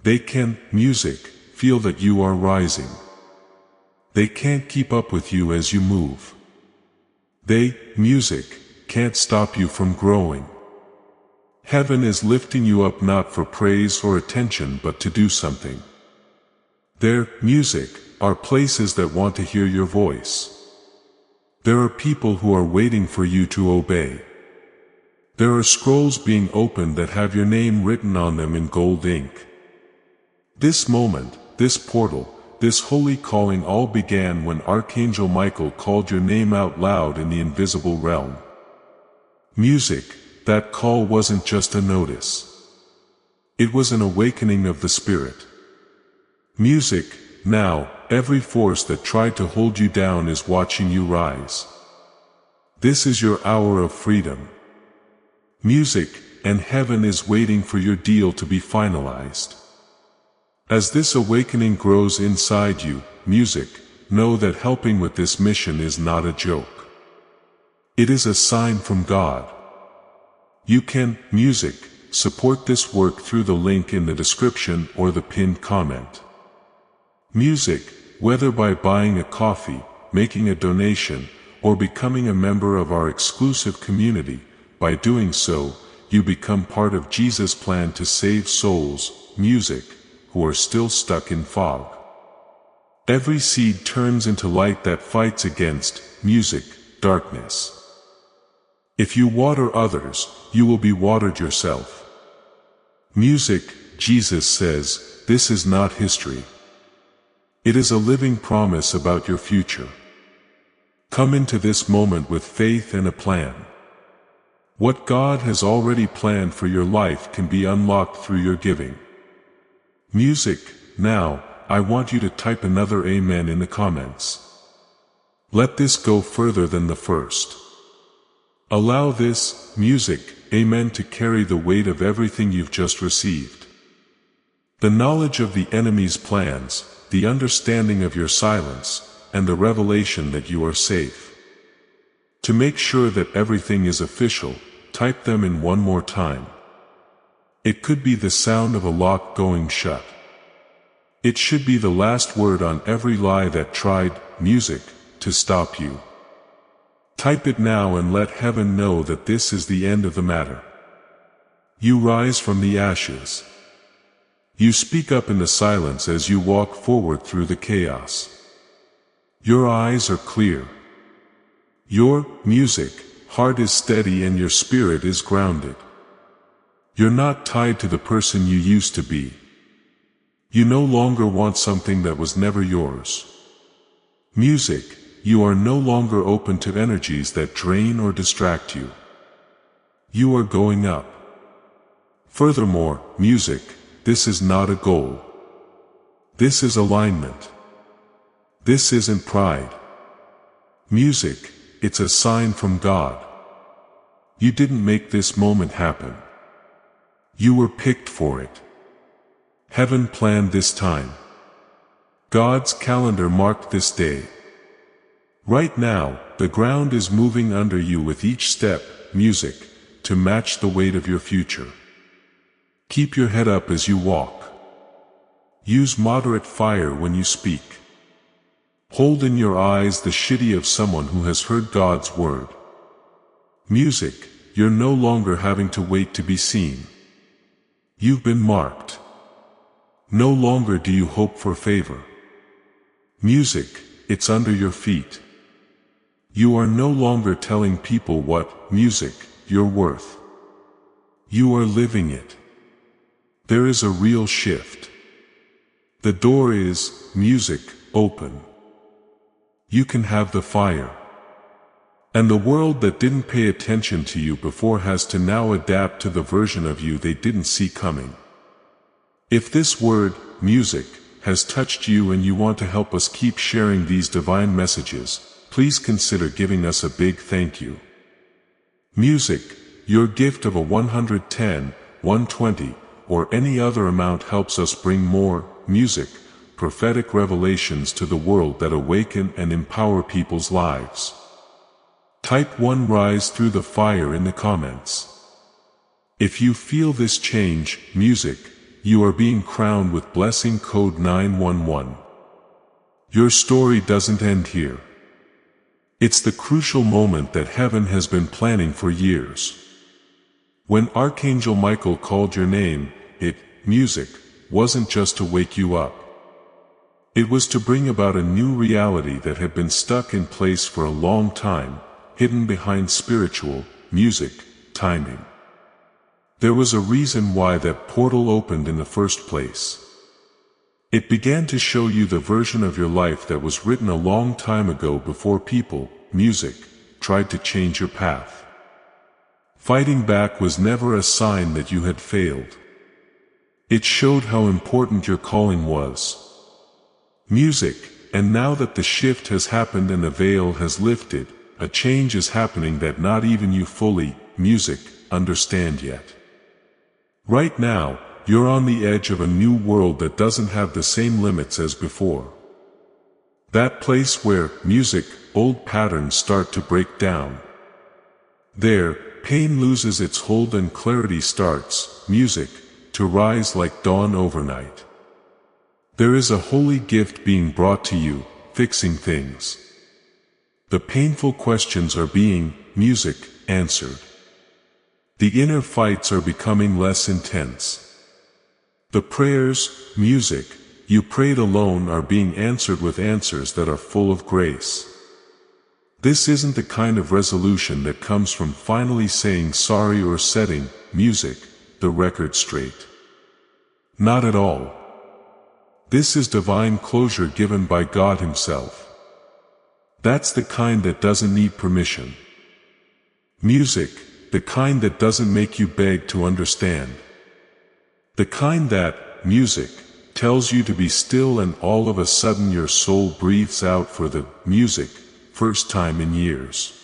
They can, music, feel that you are rising. They can't keep up with you as you move. They, music, can't stop you from growing. Heaven is lifting you up not for praise or attention but to do something. Their, music, are places that want to hear your voice. There are people who are waiting for you to obey. There are scrolls being opened that have your name written on them in gold ink. This moment, this portal, this holy calling all began when Archangel Michael called your name out loud in the invisible realm. Music, that call wasn't just a notice. It was an awakening of the spirit. Music, now, every force that tried to hold you down is watching you rise. This is your hour of freedom. Music, and heaven is waiting for your deal to be finalized. As this awakening grows inside you, music, know that helping with this mission is not a joke. It is a sign from God. You can, music, support this work through the link in the description or the pinned comment. Music, whether by buying a coffee, making a donation, or becoming a member of our exclusive community, by doing so, you become part of Jesus' plan to save souls, music, who are still stuck in fog. Every seed turns into light that fights against, music, darkness. If you water others, you will be watered yourself. Music, Jesus says, this is not history. It is a living promise about your future. Come into this moment with faith and a plan. What God has already planned for your life can be unlocked through your giving. Music, now, I want you to type another amen in the comments. Let this go further than the first. Allow this, music, amen to carry the weight of everything you've just received. The knowledge of the enemy's plans, the understanding of your silence, and the revelation that you are safe. To make sure that everything is official, type them in one more time. It could be the sound of a lock going shut. It should be the last word on every lie that tried, music, to stop you. Type it now and let heaven know that this is the end of the matter. You rise from the ashes. You speak up in the silence as you walk forward through the chaos. Your eyes are clear. Your, music, heart is steady and your spirit is grounded. You're not tied to the person you used to be. You no longer want something that was never yours. Music, you are no longer open to energies that drain or distract you. You are going up. Furthermore, music, this is not a goal. This is alignment. This isn't pride. Music, it's a sign from God. You didn't make this moment happen. You were picked for it. Heaven planned this time. God's calendar marked this day. Right now, the ground is moving under you with each step, music, to match the weight of your future. Keep your head up as you walk. Use moderate fire when you speak. Hold in your eyes the shitty of someone who has heard God's word. Music, you're no longer having to wait to be seen. You've been marked. No longer do you hope for favor. Music, it's under your feet. You are no longer telling people what, music, you're worth. You are living it. There is a real shift. The door is, music, open. You can have the fire. And the world that didn't pay attention to you before has to now adapt to the version of you they didn't see coming. If this word, music, has touched you and you want to help us keep sharing these divine messages, please consider giving us a big thank you. Music, your gift of a 110, 120, or any other amount helps us bring more, music, prophetic revelations to the world that awaken and empower people's lives. Type 1 Rise through the fire in the comments. If you feel this change, music, you are being crowned with blessing code 911. Your story doesn't end here. It's the crucial moment that heaven has been planning for years. When Archangel Michael called your name, music, wasn't just to wake you up. It was to bring about a new reality that had been stuck in place for a long time, hidden behind spiritual, music, timing. There was a reason why that portal opened in the first place. It began to show you the version of your life that was written a long time ago before people, music, tried to change your path. Fighting back was never a sign that you had failed. It showed how important your calling was. Music, and now that the shift has happened and the veil has lifted, a change is happening that not even you fully, music, understand yet. Right now, you're on the edge of a new world that doesn't have the same limits as before. That place where, music, old patterns start to break down. There, pain loses its hold and clarity starts, music, to rise like dawn overnight. There is a holy gift being brought to you, fixing things. The painful questions are being, music, answered. The inner fights are becoming less intense. The prayers, music, you prayed alone are being answered with answers that are full of grace. This isn't the kind of resolution that comes from finally saying sorry or setting, music, the record straight. Not at all. This is divine closure given by God Himself. That's the kind that doesn't need permission. Music, the kind that doesn't make you beg to understand. The kind that, music, tells you to be still and all of a sudden your soul breathes out for the, music, first time in years.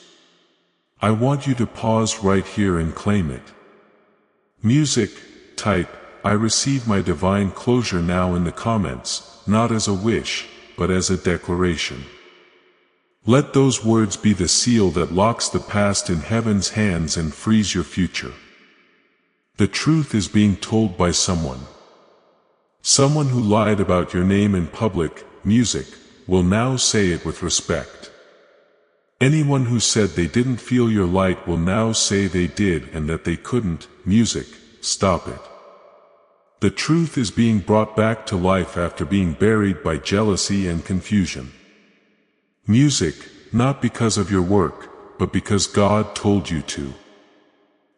I want you to pause right here and claim it. Music, type, I receive my divine closure now in the comments, not as a wish, but as a declaration. Let those words be the seal that locks the past in heaven's hands and frees your future. The truth is being told by someone. Someone who lied about your name in public, music, will now say it with respect. Anyone who said they didn't feel your light will now say they did and that they couldn't, music, stop it. The truth is being brought back to life after being buried by jealousy and confusion. Music, not because of your work, but because God told you to.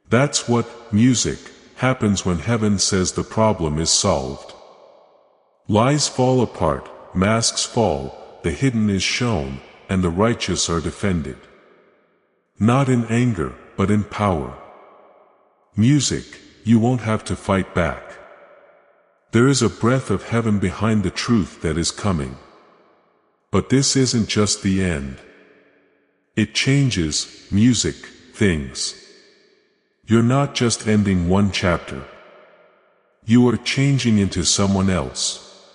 That's what, music, happens when heaven says the problem is solved. Lies fall apart, masks fall, the hidden is shown, and the righteous are defended. Not in anger, but in power. Music, you won't have to fight back. There is a breath of heaven behind the truth that is coming. But this isn't just the end. It changes, music, things. You're not just ending one chapter. You are changing into someone else.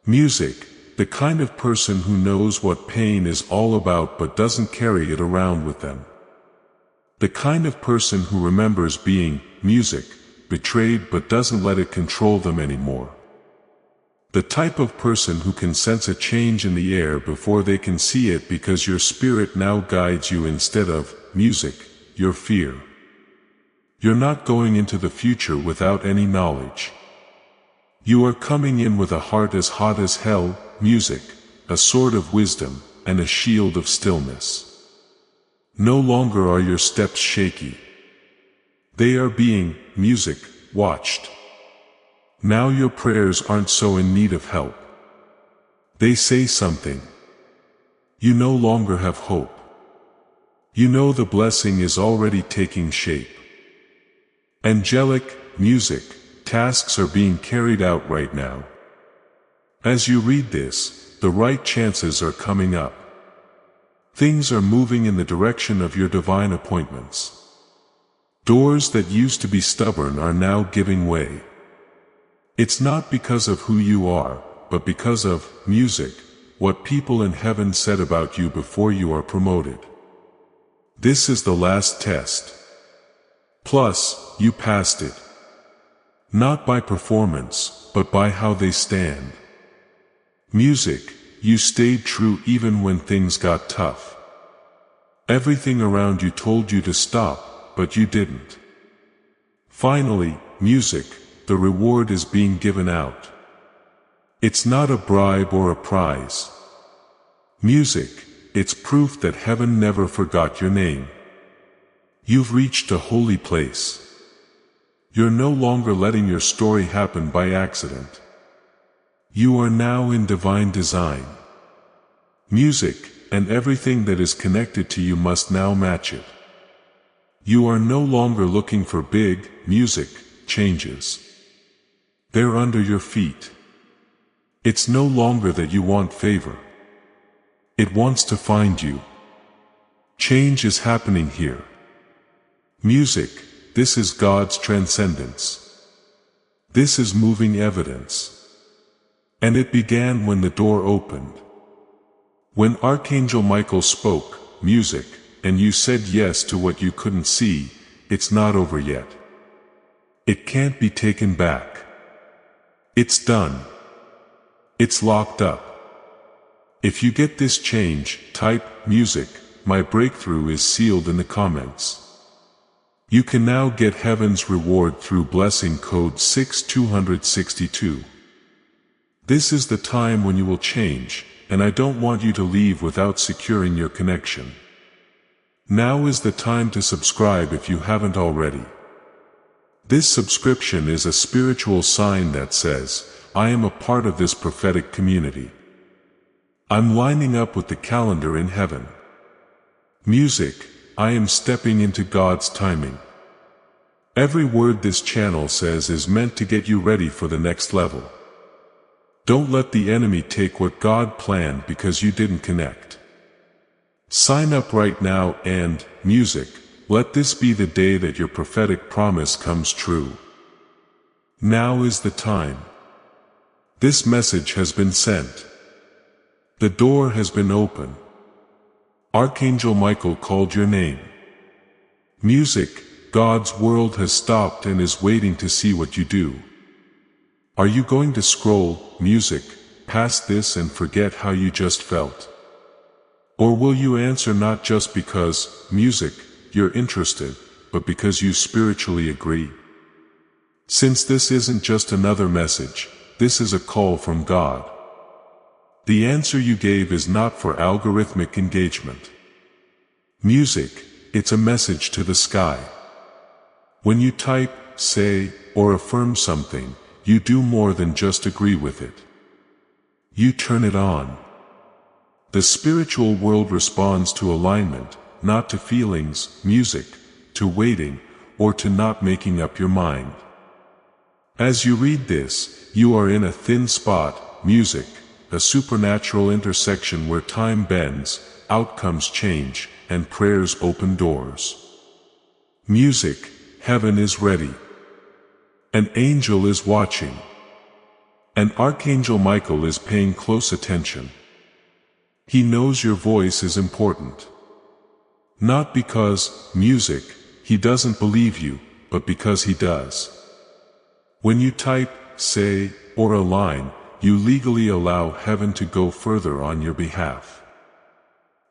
Music, the kind of person who knows what pain is all about but doesn't carry it around with them. The kind of person who remembers being, music, betrayed but doesn't let it control them anymore. The type of person who can sense a change in the air before they can see it because your spirit now guides you instead of, music, your fear. You're not going into the future without any knowledge. You are coming in with a heart as hot as hell, music, a sword of wisdom, and a shield of stillness. No longer are your steps shaky. They are being, music, watched. Now your prayers aren't so in need of help. They say something. You no longer have hope. You know the blessing is already taking shape. Angelic, music, tasks are being carried out right now. As you read this, the right chances are coming up. Things are moving in the direction of your divine appointments. Doors that used to be stubborn are now giving way. It's not because of who you are, but because of, music, what people in heaven said about you before you are promoted. This is the last test. Plus, you passed it. Not by performance, but by how they stand. Music, you stayed true even when things got tough. Everything around you told you to stop, but you didn't. Finally, music, the reward is being given out. It's not a bribe or a prize. Music, it's proof that heaven never forgot your name. You've reached a holy place. You're no longer letting your story happen by accident. You are now in divine design. Music, and everything that is connected to you must now match it. You are no longer looking for big, music, changes. They're under your feet. It's no longer that you want favor. It wants to find you. Change is happening here. Music, this is God's transcendence. This is moving evidence. And it began when the door opened. When Archangel Michael spoke, music, and you said yes to what you couldn't see, it's not over yet. It can't be taken back. It's done. It's locked up. If you get this change, type, music, my breakthrough is sealed in the comments. You can now get heaven's reward through blessing code 6262. This is the time when you will change, and I don't want you to leave without securing your connection. Now is the time to subscribe if you haven't already. This subscription is a spiritual sign that says, I am a part of this prophetic community. I'm lining up with the calendar in heaven. Music, I am stepping into God's timing. Every word this channel says is meant to get you ready for the next level. Don't let the enemy take what God planned because you didn't connect. Sign up right now and, music, let this be the day that your prophetic promise comes true. Now is the time. This message has been sent. The door has been opened. Archangel Michael called your name. Music, God's world has stopped and is waiting to see what you do. Are you going to scroll, music, past this and forget how you just felt? Or will you answer not just because, music, you're interested, but because you spiritually agree? Since this isn't just another message, this is a call from God. The answer you gave is not for algorithmic engagement. Music, it's a message to the sky. When you type, say, or affirm something, you do more than just agree with it. You turn it on. The spiritual world responds to alignment, not to feelings, music, to waiting, or to not making up your mind. As you read this, you are in a thin spot, music, a supernatural intersection where time bends, outcomes change, and prayers open doors. Music, heaven is ready. An angel is watching. And Archangel Michael is paying close attention. He knows your voice is important. Not because, music, he doesn't believe you, but because he does. When you type, say, or align, you legally allow heaven to go further on your behalf.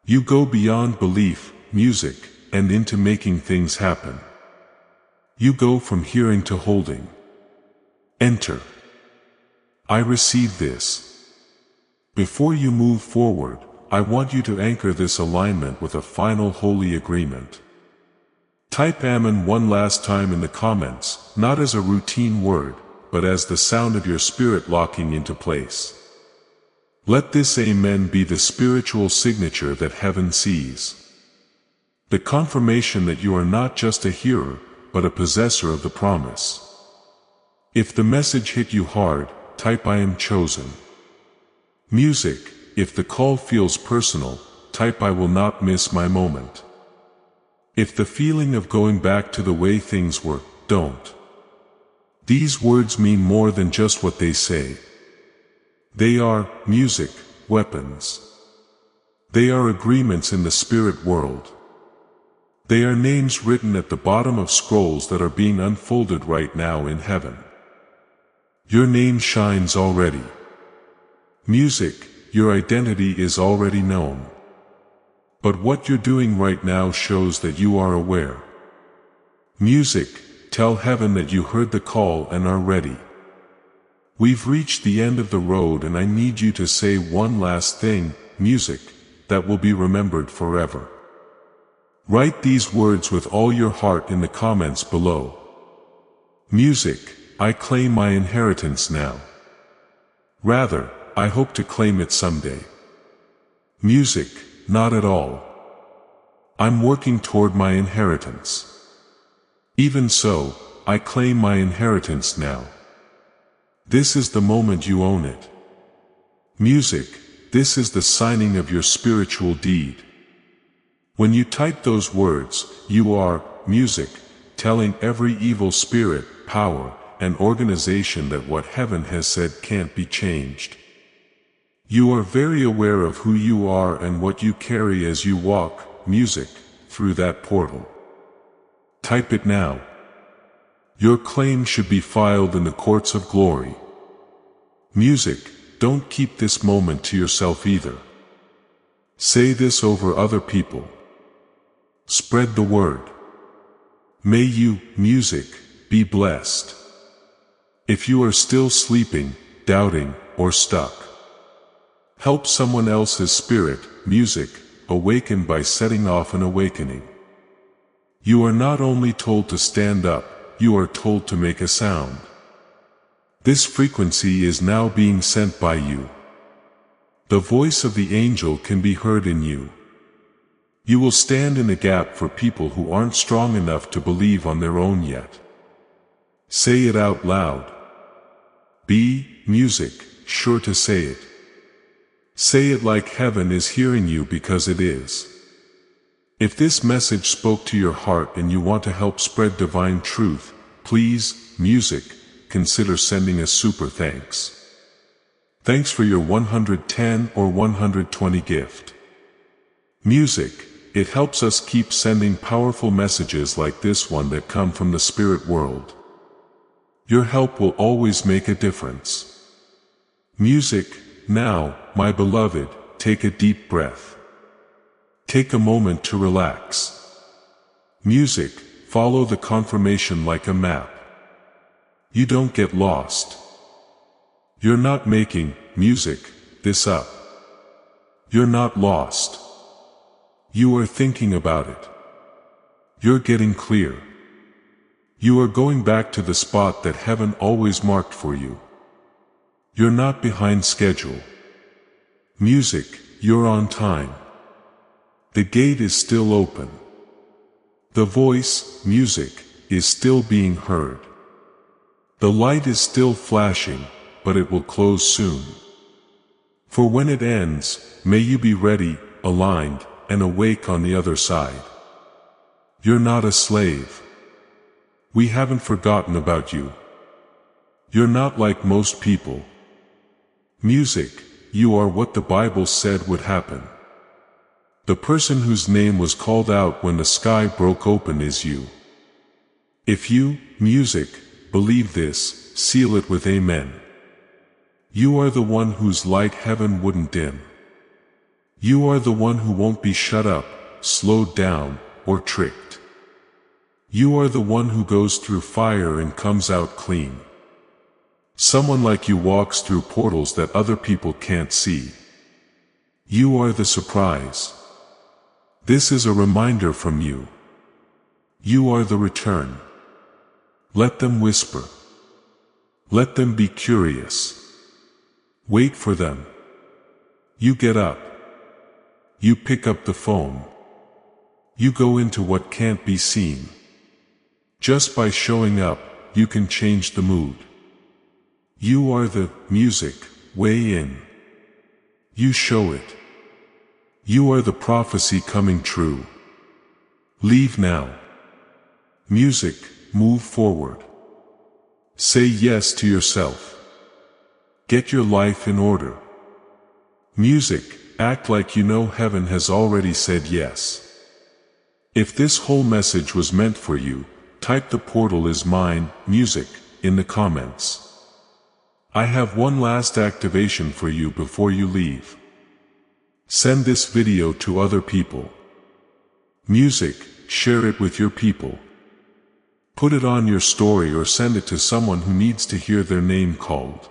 You go beyond belief, music, and into making things happen. You go from hearing to holding. Enter. I receive this. Before you move forward, I want you to anchor this alignment with a final holy agreement. Type Amen one last time in the comments, not as a routine word, but as the sound of your spirit locking into place. Let this Amen be the spiritual signature that heaven sees. The confirmation that you are not just a hearer, but a possessor of the promise. If the message hit you hard, type I am chosen. Music, if the call feels personal, type I will not miss my moment. If the feeling of going back to the way things were, don't. These words mean more than just what they say. They are, music, weapons. They are agreements in the spirit world. They are names written at the bottom of scrolls that are being unfolded right now in heaven. Your name shines already. Music, your identity is already known. But what you're doing right now shows that you are aware. Music, tell heaven that you heard the call and are ready. We've reached the end of the road and I need you to say one last thing, music, that will be remembered forever. Write these words with all your heart in the comments below. Music, I claim my inheritance now. Rather, I hope to claim it someday. Music, not at all. I'm working toward my inheritance. Even so, I claim my inheritance now. This is the moment you own it. Music, this is the signing of your spiritual deed. When you type those words, you are, music, telling every evil spirit, power, and organization that what heaven has said can't be changed. You are very aware of who you are and what you carry as you walk, music, through that portal. Type it now. Your claim should be filed in the courts of glory. Music, don't keep this moment to yourself either. Say this over other people. Spread the word. May you, music, be blessed. If you are still sleeping, doubting, or stuck, help someone else's spirit, music, awaken by setting off an awakening. You are not only told to stand up, you are told to make a sound. This frequency is now being sent by you. The voice of the angel can be heard in you. You will stand in the gap for people who aren't strong enough to believe on their own yet. Say it out loud. Be, music, sure to say it. Say it like heaven is hearing you because it is. If this message spoke to your heart and you want to help spread divine truth, please, music, consider sending a super thanks. Thanks for your 110 or 120 gift. Music, it helps us keep sending powerful messages like this one that come from the spirit world. Your help will always make a difference. Music, now, my beloved, take a deep breath. Take a moment to relax. Music, follow the confirmation like a map. You don't get lost. You're not making, music, this up. You're not lost. You are thinking about it. You're getting clear. You are going back to the spot that heaven always marked for you. You're not behind schedule. Music, you're on time. The gate is still open. The voice, music, is still being heard. The light is still flashing, but it will close soon. For when it ends, may you be ready, aligned, and awake on the other side. You're not a slave. We haven't forgotten about you. You're not like most people. Music, you are what the Bible said would happen. The person whose name was called out when the sky broke open is you. If you, music, believe this, seal it with amen. You are the one whose light heaven wouldn't dim. You are the one who won't be shut up, slowed down, or tricked. You are the one who goes through fire and comes out clean. Someone like you walks through portals that other people can't see. You are the surprise. This is a reminder from you. You are the return. Let them whisper. Let them be curious. Wait for them. You get up. You pick up the phone. You go into what can't be seen. Just by showing up, you can change the mood. You are the music, way in. You show it. You are the prophecy coming true. Leave now. Music, move forward. Say yes to yourself. Get your life in order. Music, act like you know heaven has already said yes. If this whole message was meant for you, type "the portal is mine, music," in the comments. I have one last activation for you before you leave. Send this video to other people. Music, share it with your people. Put it on your story or send it to someone who needs to hear their name called.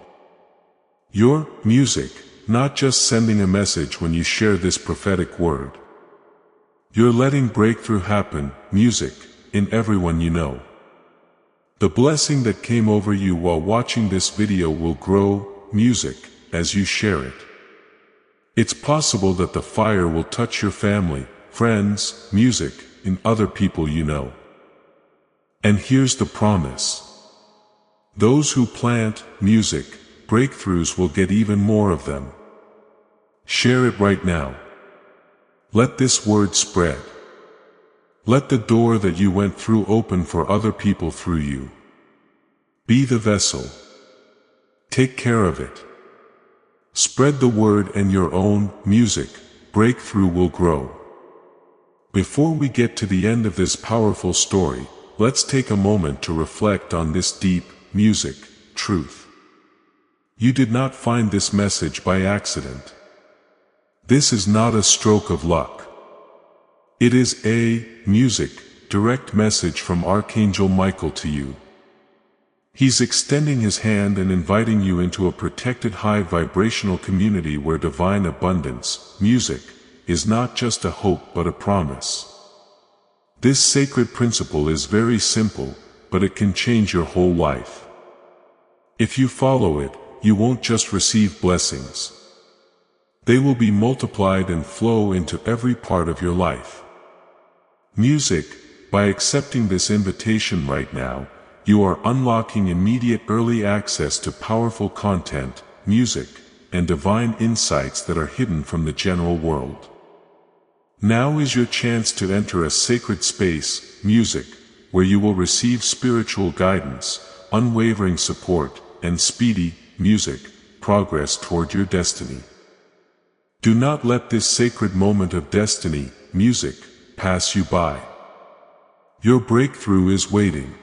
Your music, not just sending a message when you share this prophetic word. You're letting breakthrough happen, music, in everyone you know. The blessing that came over you while watching this video will grow, music, as you share it. It's possible that the fire will touch your family, friends, music, and other people you know. And here's the promise. Those who plant music, breakthroughs will get even more of them. Share it right now. Let this word spread. Let the door that you went through open for other people through you. Be the vessel. Take care of it. Spread the word and your own music, breakthrough will grow. Before we get to the end of this powerful story, let's take a moment to reflect on this deep, music, truth. You did not find this message by accident. This is not a stroke of luck. It is a music, direct message from Archangel Michael to you. He's extending his hand and inviting you into a protected high vibrational community where divine abundance, music, is not just a hope but a promise. This sacred principle is very simple, but it can change your whole life. If you follow it, you won't just receive blessings. They will be multiplied and flow into every part of your life. Music, by accepting this invitation right now, you are unlocking immediate early access to powerful content, music, and divine insights that are hidden from the general world. Now is your chance to enter a sacred space, music, where you will receive spiritual guidance, unwavering support, and speedy, music, progress toward your destiny. Do not let this sacred moment of destiny, music, pass you by. Your breakthrough is waiting.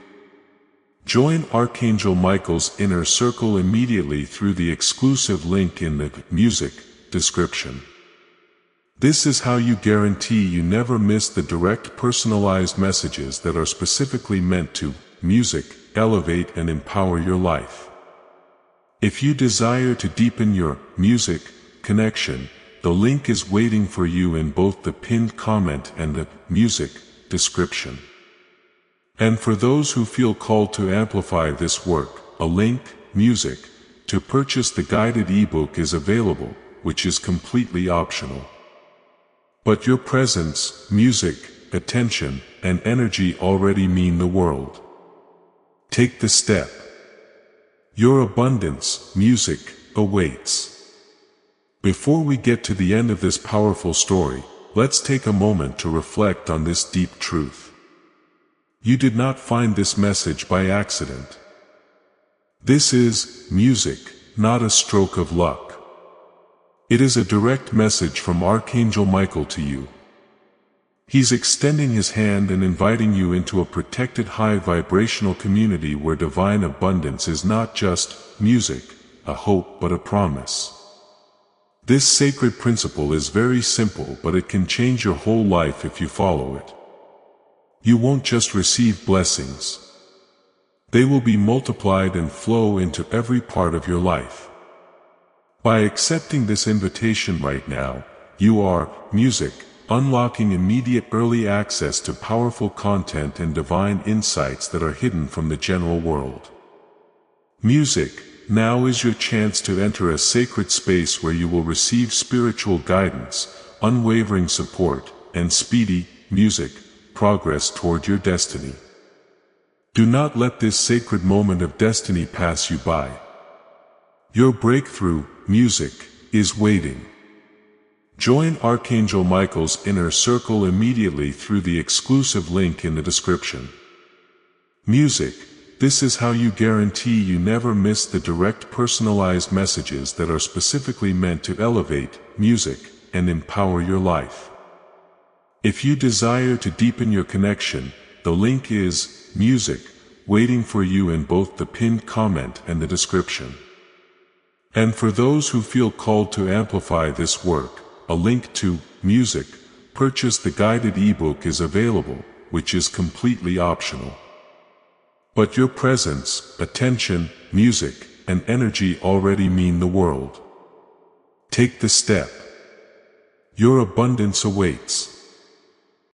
Join Archangel Michael's inner circle immediately through the exclusive link in the music description. This is how you guarantee you never miss the direct personalized messages that are specifically meant to, music, elevate and empower your life. If you desire to deepen your music connection, the link is waiting for you in both the pinned comment and the music description. And for those who feel called to amplify this work, a link, music, to purchase the guided ebook is available, which is completely optional. But your presence, music, attention, and energy already mean the world. Take the step. Your abundance, music, awaits. Before we get to the end of this powerful story, let's take a moment to reflect on this deep truth. You did not find this message by accident. This is music, not a stroke of luck. It is a direct message from Archangel Michael to you. He's extending his hand and inviting you into a protected high vibrational community where divine abundance is not just music, a hope, but a promise. This sacred principle is very simple, but it can change your whole life if you follow it. You won't just receive blessings. They will be multiplied and flow into every part of your life. By accepting this invitation right now, you are, music, unlocking immediate early access to powerful content and divine insights that are hidden from the general world. Music, now is your chance to enter a sacred space where you will receive spiritual guidance, unwavering support, and speedy, music, progress toward your destiny. Do not let this sacred moment of destiny pass you by. Your breakthrough, music, is waiting. Join Archangel Michael's inner circle immediately through the exclusive link in the description. Music, this is how you guarantee you never miss the direct personalized messages that are specifically meant to elevate, music, and empower your life. If you desire to deepen your connection, the link is music, waiting for you in both the pinned comment and the description. And for those who feel called to amplify this work, a link to music, purchase the guided ebook is available, which is completely optional. But your presence, attention, music, and energy already mean the world. Take the step. Your abundance awaits.